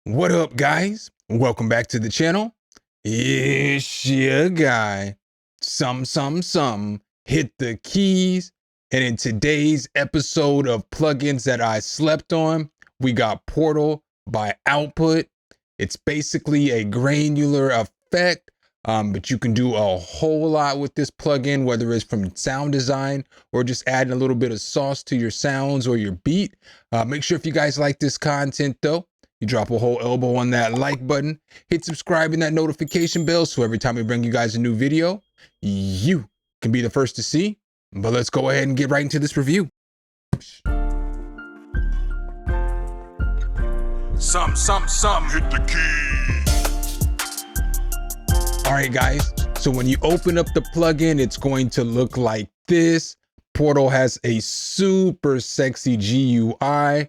What up, guys? Welcome back to the channel. It's your guy, Some, hit the keys. And in today's episode of plugins that I slept on, we got Portal by Output. It's basically a granular effect, but you can do a whole lot with this plugin, whether it's from sound design or just adding a little bit of sauce to your sounds or your beat. Make sure if you guys like this content though, you drop a whole elbow on that like button, hit subscribe and that notification bell so every time we bring you guys a new video, you can be the first to see. But let's go ahead and get right into this review. Some, hit the key. All right, guys. So when you open up the plugin, it's going to look like this. Portal has a super sexy GUI.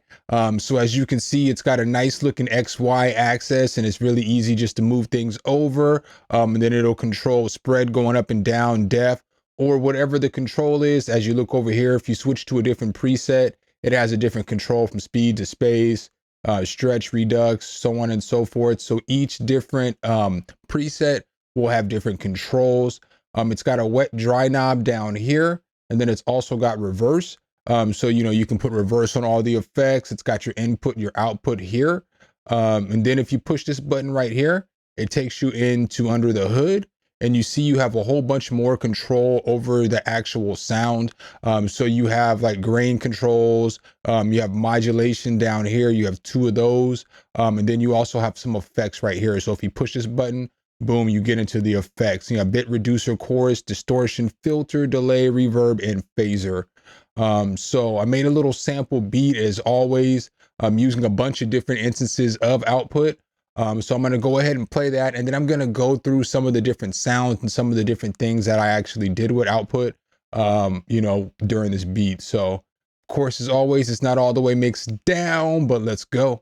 So as you can see, it's got a nice looking XY axis and it's really easy just to move things over. And then it'll control spread going up and down, depth, or whatever the control is. As you look over here, if you switch to a different preset, it has a different control from speed to space, stretch, redux, so on and so forth. So each different preset will have different controls. It's got a wet dry knob down here. And then it's also got reverse. So, you can put reverse on all the effects. It's got your input, your output here. And then if you push this button right here, it takes you into under the hood and you see you have a whole bunch more control over the actual sound. So you have like grain controls, you have modulation down here. You have two of those. And then you also have some effects right here. So if you push this button, boom, you get into the effects. You have bit reducer, chorus, distortion, filter, delay, reverb, and phaser. So I made a little sample beat as always, using a bunch of different instances of output. So I'm going to go ahead and play that. And then I'm going to go through some of the different sounds and some of the different things that I actually did with output, during this beat. So of course, as always, it's not all the way mixed down, but let's go.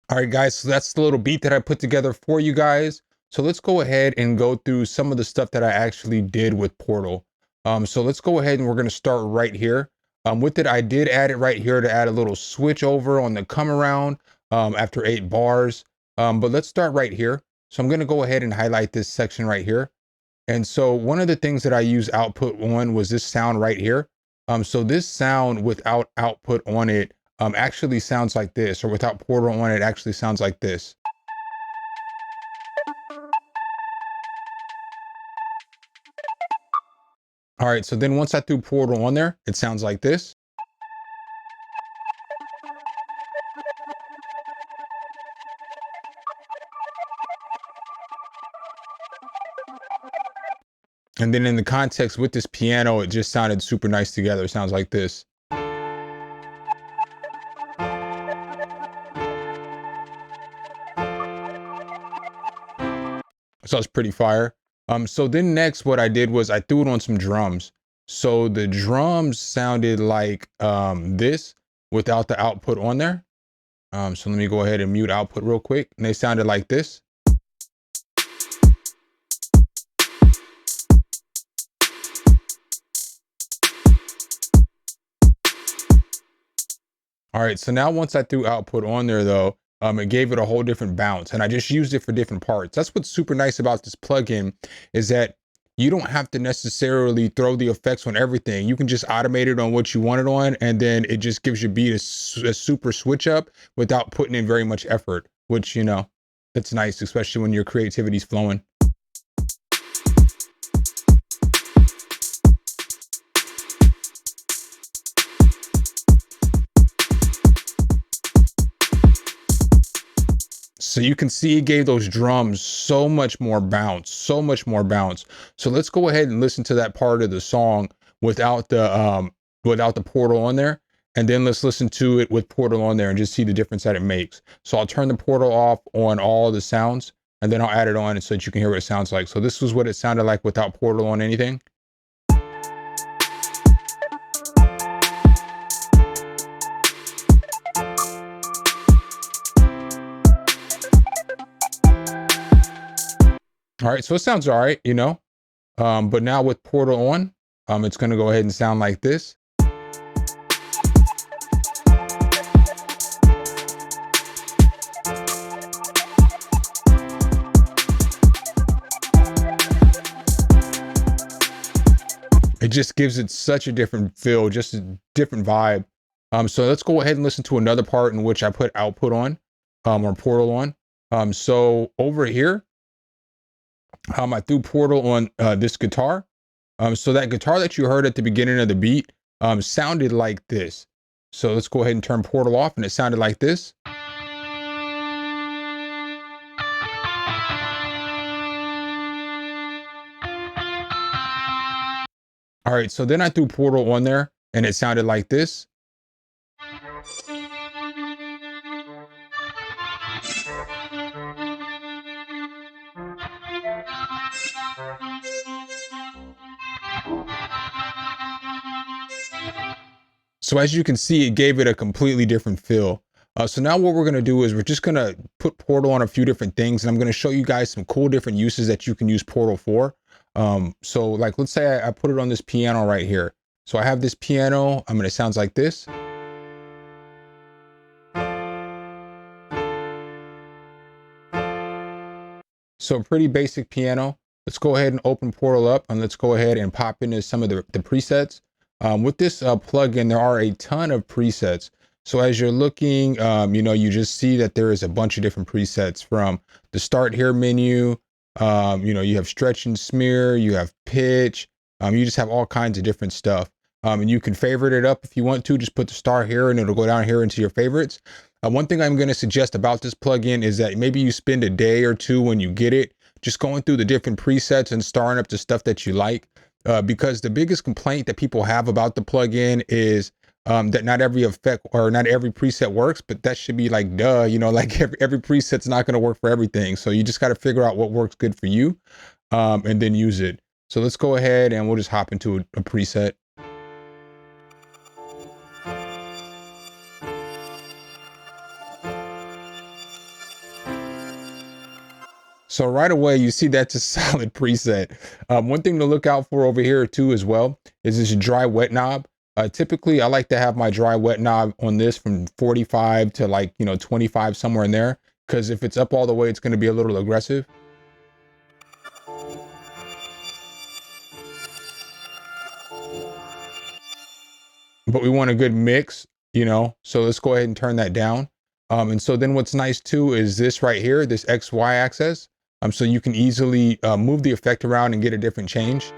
All right, guys, so that's the little beat that I put together for you guys. So let's go ahead and go through some of the stuff that I actually did with Portal. So let's go ahead and we're going to start right here. With it, I did add it right here to add a little switch over on the come around after 8 bars. But let's start right here. So I'm going to go ahead and highlight this section right here. And so one of the things that I use output on was this sound right here. So this sound without output on it actually sounds like this, or without Portal on it actually sounds like this. All right, so then once I threw Portal on there, it sounds like this. And then in the context with this piano, it just sounded super nice together. It sounds like this. So it's pretty fire. So then next what I did was I threw it on some drums. So the drums sounded like this without the output on there. So let me go ahead and mute output real quick. And they sounded like this. All right, so now once I threw output on there though, it gave it a whole different bounce, and I just used it for different parts. That's what's super nice about this plugin, is that you don't have to necessarily throw the effects on everything. You can just automate it on what you want it on, and then it just gives your beat a super switch up without putting in very much effort, which, you know, that's nice, especially when your creativity's flowing. So you can see it gave those drums so much more bounce, so much more bounce. So let's go ahead and listen to that part of the song without the portal on there. And then let's listen to it with portal on there and just see the difference that it makes. So I'll turn the portal off on all the sounds, and then I'll add it on so that you can hear what it sounds like. So this was what it sounded like without portal on anything. All right, so it sounds all right, you know, but now with portal on, it's gonna go ahead and sound like this. It just gives it such a different feel, just a different vibe. So let's go ahead and listen to another part in which I put output on, or portal on. So over here, I threw portal on this guitar. So that guitar that you heard at the beginning of the beat sounded like this. So let's go ahead and turn portal off, and it sounded like this. All right, so then I threw portal on there, and it sounded like this. So as you can see, it gave it a completely different feel. So now what we're gonna do is we're just gonna put portal on a few different things, and I'm gonna show you guys some cool different uses that you can use portal for. So like, let's say I put it on this piano right here. So I have this piano, it sounds like this. So pretty basic piano. Let's go ahead and open portal up, and let's go ahead and pop into some of the presets. With this plugin, there are a ton of presets. So as you're looking, you know, you just see that there is a bunch of different presets from the start here menu. You know, you have stretch and smear, you have pitch, you just have all kinds of different stuff. And you can favorite it up if you want to, just put the star here and it'll go down here into your favorites. One thing I'm going to suggest about this plugin is that maybe you spend a day or two when you get it, just going through the different presets and starring up the stuff that you like. Because the biggest complaint that people have about the plugin is that not every effect or not every preset works, but that should be like, duh, you know, like every preset's not going to work for everything. So you just got to figure out what works good for you, and then use it. So let's go ahead and we'll just hop into a preset. So right away, you see that's a solid preset. One thing to look out for over here too as well is this dry wet knob. Typically, I like to have my dry wet knob on this from 45 to like, you know, 25, somewhere in there. Because if it's up all the way, it's going to be a little aggressive. But we want a good mix, you know, so let's go ahead and turn that down. And so then what's nice too is this right here, this XY axis. So you can easily move the effect around and get a different change.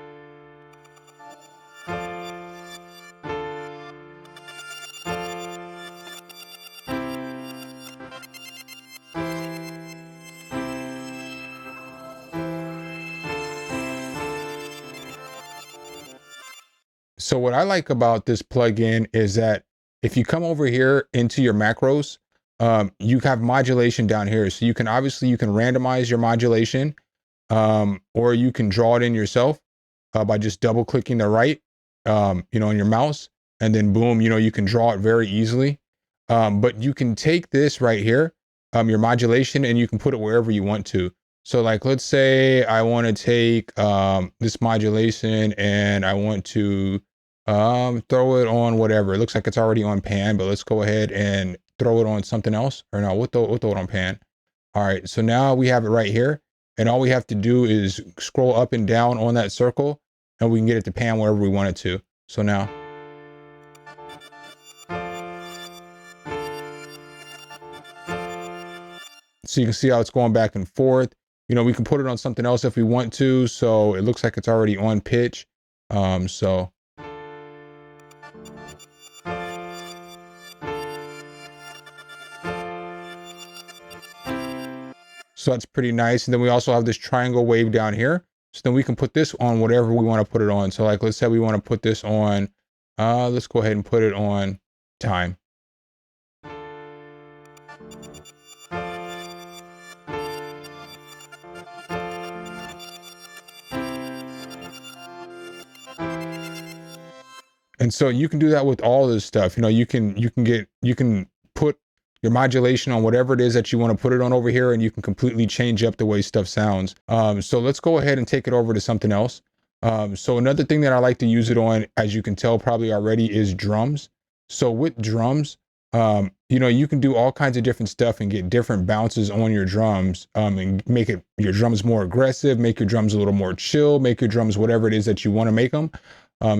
So what I like about this plugin is that if you come over here into your macros, you have modulation down here. So you can randomize your modulation, or you can draw it in yourself by just double clicking the right, you know, on your mouse, and then boom, you know, you can draw it very easily. But you can take this right here, your modulation, and you can put it wherever you want to. So like, let's say I want to take this modulation and I want to throw it on whatever. It looks like it's already on pan, but let's go ahead and throw it on something else. Or no, we'll throw it on pan. All right, so now we have it right here. And all we have to do is scroll up and down on that circle, and we can get it to pan wherever we want it to. So now. So you can see how it's going back and forth. You know, we can put it on something else if we want to. So it looks like it's already on pitch. So that's pretty nice. And then we also have this triangle wave down here. So then we can put this on whatever we want to put it on. So like, let's say we want to put this on, let's go ahead and put it on time. And so you can do that with all this stuff. You know, you can put your modulation on whatever it is that you want to put it on over here, and you can completely change up the way stuff sounds. So let's go ahead and take it over to something else. So another thing that I like to use it on, as you can tell probably already, is drums. So with drums, you know, you can do all kinds of different stuff and get different bounces on your drums, and make your drums more aggressive, make your drums a little more chill, make your drums whatever it is that you want to make them.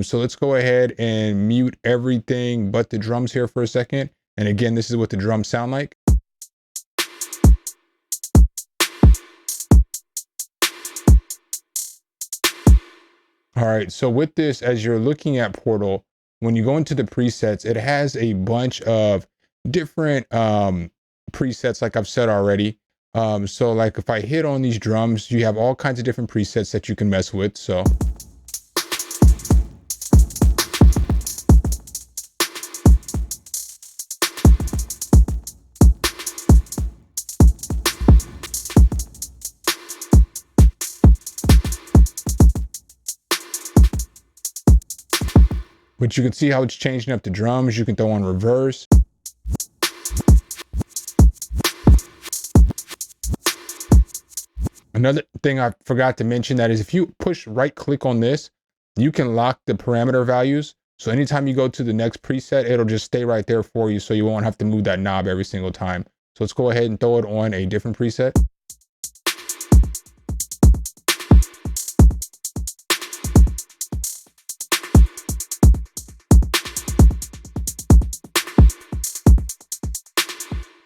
So let's go ahead and mute everything but the drums here for a second. And again, this is what the drums sound like. All right, so with this, as you're looking at Portal, when you go into the presets, it has a bunch of different presets, like I've said already. So like if I hit on these drums, you have all kinds of different presets that you can mess with. So but you can see how it's changing up the drums. You can throw on reverse. Another thing I forgot to mention, that is if you push right click on this, you can lock the parameter values. So anytime you go to the next preset, it'll just stay right there for you, so you won't have to move that knob every single time. So let's go ahead and throw it on a different preset.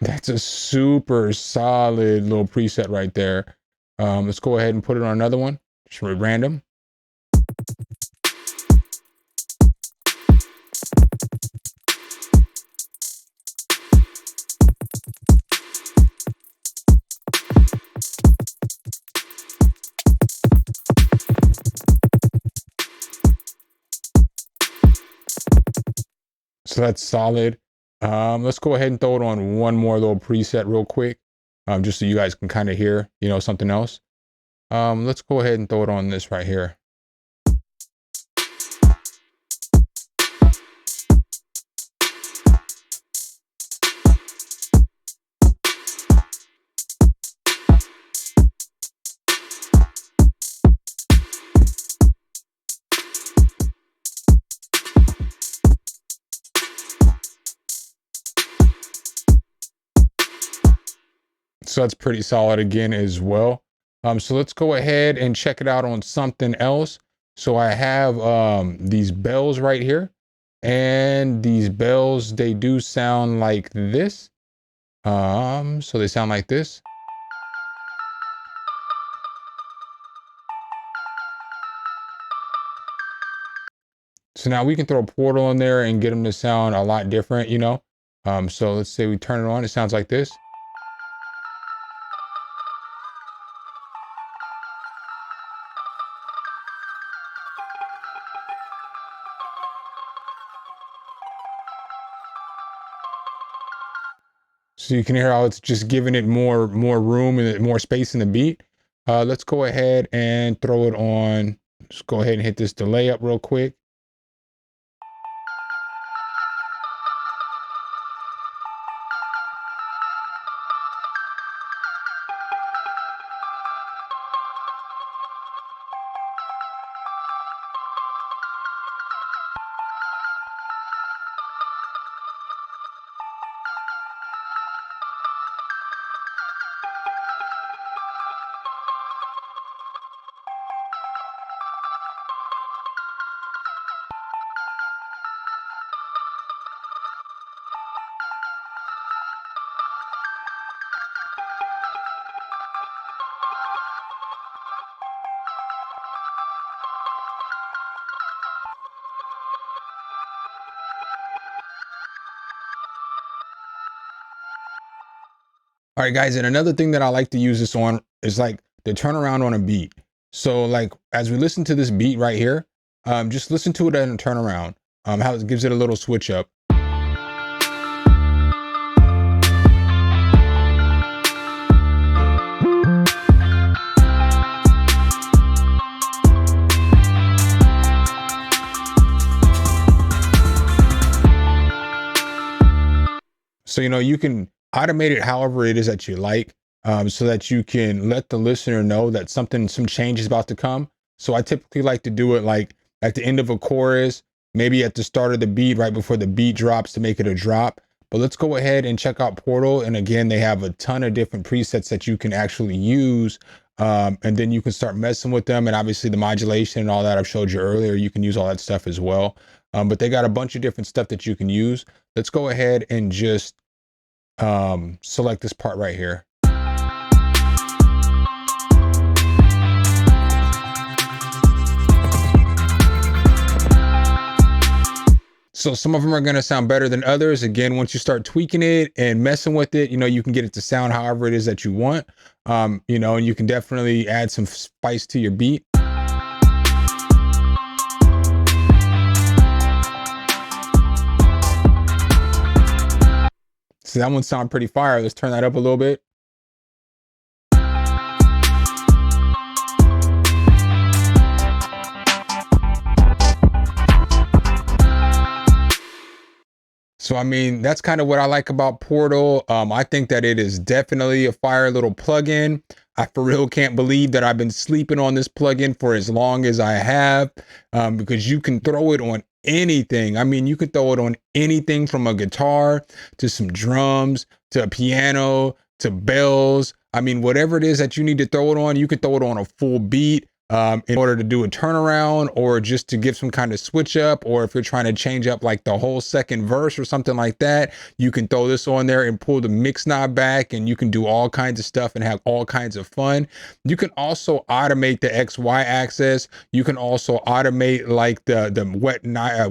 That's a super solid little preset right there. Let's go ahead and put it on another one, just random. So that's solid. Let's go ahead and throw it on one more little preset real quick, just so you guys can kind of hear, you know, something else. Let's go ahead and throw it on this right here. So that's pretty solid again as well. So let's go ahead and check it out on something else. So I have these bells right here, and these bells, they do sound like this. So they sound like this. So now we can throw a Portal in there and get them to sound a lot different, you know. So let's say we turn it on, it sounds like this. So you can hear how it's just giving it more room and more space in the beat. Let's go ahead and throw it on. Just go ahead and hit this delay up real quick. All right, guys, and another thing that I like to use this on is like the turnaround on a beat. So like as we listen to this beat right here, just listen to it and turn around. How it gives it a little switch up. So, you know, you can automate it however it is that you like, so that you can let the listener know that some change is about to come. So I typically like to do it like at the end of a chorus, maybe at the start of the beat, right before the beat drops to make it a drop. But let's go ahead and check out Portal. And again, they have a ton of different presets that you can actually use. And then you can start messing with them. And obviously the modulation and all that I've showed you earlier, you can use all that stuff as well. But they got a bunch of different stuff that you can use. Let's go ahead and just select this part right here. So some of them are going to sound better than others. Again, once you start tweaking it and messing with it, you know, you can get it to sound however it is that you want. You know, and you can definitely add some spice to your beat. So that one sounds pretty fire. Let's turn that up a little bit. So, I mean, that's kind of what I like about Portal. I think that it is definitely a fire little plugin. I for real can't believe that I've been sleeping on this plugin for as long as I have, because you can throw it on anything. I mean, you can throw it on anything from a guitar to some drums to a piano to bells. I mean, whatever it is that you need to throw it on, you can throw it on a full beat. In order to do a turnaround or just to give some kind of switch up, or if you're trying to change up like the whole second verse or something like that, you can throw this on there and pull the mix knob back, and you can do all kinds of stuff and have all kinds of fun. You can also automate the XY axis. You can also automate like the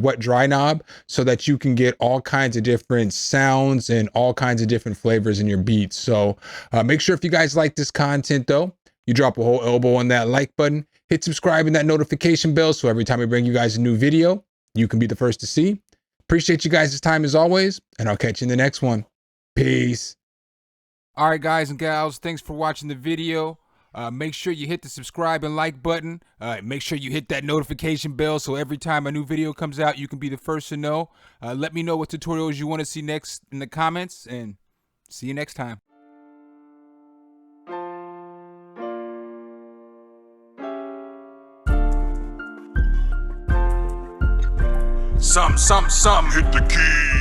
wet dry knob, so that you can get all kinds of different sounds and all kinds of different flavors in your beats. So make sure if you guys like this content though, you drop a whole elbow on that like button, hit subscribe and that notification bell, so every time I bring you guys a new video, you can be the first to see. Appreciate you guys' time as always, and I'll catch you in the next one. Peace. All right, guys and gals, thanks for watching the video. Make sure you hit the subscribe and like button. Make sure you hit that notification bell so every time a new video comes out, you can be the first to know. Let me know what tutorials you want to see next in the comments, and see you next time. Sum, hit the key.